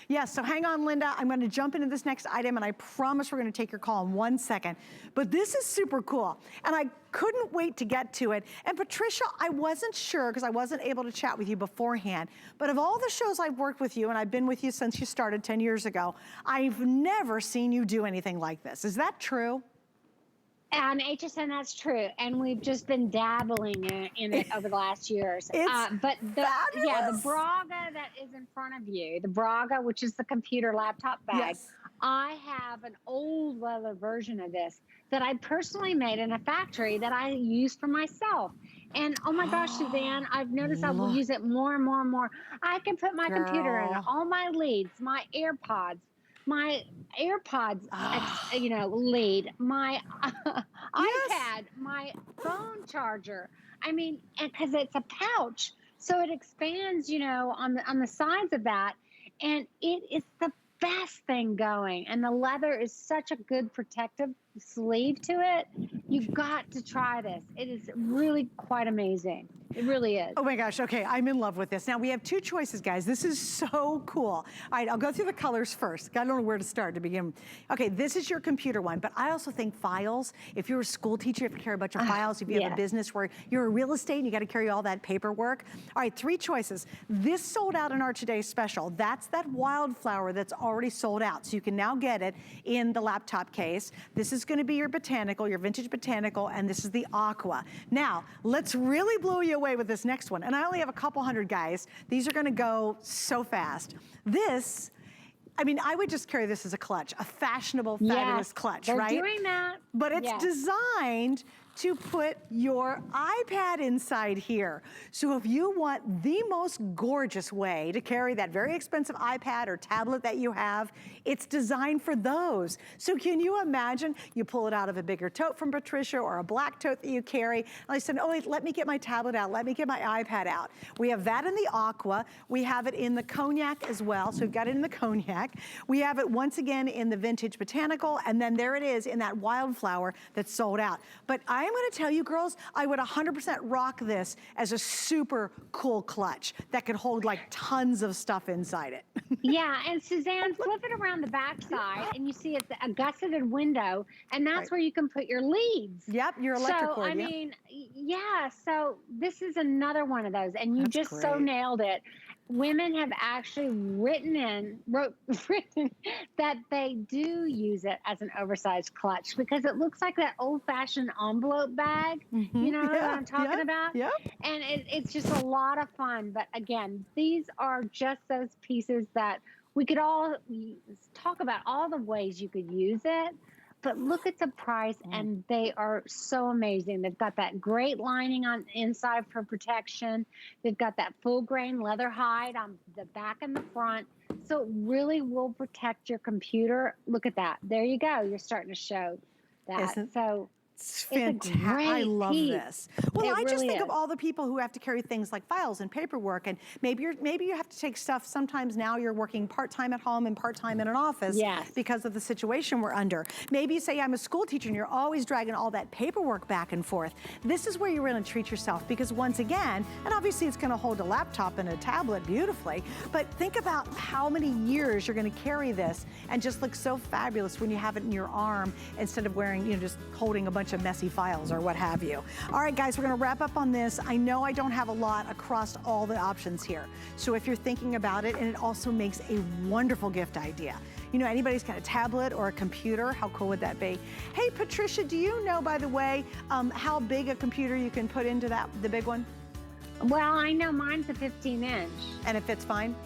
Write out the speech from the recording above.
Yes, so hang on, Linda. I'm going to jump into this next item, and I promise we're going to take your call in 1 second. But this is super cool, and I couldn't wait to get to it. And Patricia, I wasn't sure because I wasn't able to chat with you beforehand, but of all the shows I've worked with you, and I've been with you since you started 10 years ago, I've never seen you do anything like this. Is that true? On HSN, that's true, and we've just been dabbling in it over the last years. But the Braga that is in front of you, the Braga, which is the computer laptop bag, Yes. I have an old leather version of this that I personally made in a factory that I use for myself. And oh my gosh, Suzanne, I've noticed I will use it more and more and more. I can put my computer in it, all my leads, my AirPods, lead, my iPad, my phone charger. I mean, and because it's a pouch, so it expands, on the sides of that, and it is the best thing going. And the leather is such a good protective sleeve to it. You've got to try this. It is really quite amazing. It really is. Oh my gosh, okay, I'm in love with this. Now we have two choices, guys. This is so cool. All right, I'll go through the colors first. I don't know where to start to begin. Okay, this is your computer one, but I also think files. If you're a school teacher, you have to carry a bunch of files. If you have a business where you're a real estate and you gotta carry all that paperwork. All right, three choices. This sold out in our today's special. That's that wildflower that's already sold out. So you can now get it in the laptop case. This is gonna be your botanical, your vintage botanical, and this is the aqua. Now, let's really blow you away with this next one. And I only have a couple hundred, guys. These are gonna go so fast. This, I mean, I would just carry this as a clutch, a fashionable, fabulous clutch, right? They're doing that. But it's designed to put your iPad inside here. So if you want the most gorgeous way to carry that very expensive iPad or tablet that you have, it's designed for those. So can you imagine, you pull it out of a bigger tote from Patricia or a black tote that you carry, and I said, oh wait, let me get my tablet out, let me get my iPad out. We have that in the aqua, we have it in the cognac as well, so we've got it in the cognac. We have it once again in the vintage botanical, and then there it is in that wildflower that's sold out. But I am gonna tell you girls, I would 100% rock this as a super cool clutch that could hold like tons of stuff inside it. Yeah, and Suzanne, flip it around the back side and you see it's a gusseted window, and that's where you can put your leads. Yep, your electric cord. I mean, yeah, so this is another one of those, and you just so nailed it. Women have actually written that they do use it as an oversized clutch because it looks like that old-fashioned envelope bag. You know what I'm talking about? Yeah. And it's just a lot of fun. But again, these are just those pieces that we could all talk about all the ways you could use it. But look at the price, and they are so amazing. They've got that great lining on the inside for protection. They've got that full grain leather hide on the back and the front. So it really will protect your computer. Look at that. There you go. You're starting to show that. It's fantastic. I love this. Well, I just think of all the people who have to carry things like files and paperwork, and maybe you have to take stuff. Sometimes now you're working part-time at home and part-time in an office because of the situation we're under. Maybe you say I'm a school teacher and you're always dragging all that paperwork back and forth. This is where you're going to treat yourself, because once again, and obviously it's going to hold a laptop and a tablet beautifully, but think about how many years you're going to carry this and just look so fabulous when you have it in your arm instead of wearing, just holding a bunch of messy files or what have you. All right, guys, we're gonna wrap up on this. I know I don't have a lot across all the options here. So if you're thinking about it, and it also makes a wonderful gift idea. Anybody's got a tablet or a computer, how cool would that be? Hey, Patricia, do you know, by the way, how big a computer you can put into the big one? Well, I know mine's a 15-inch. And it fits fine?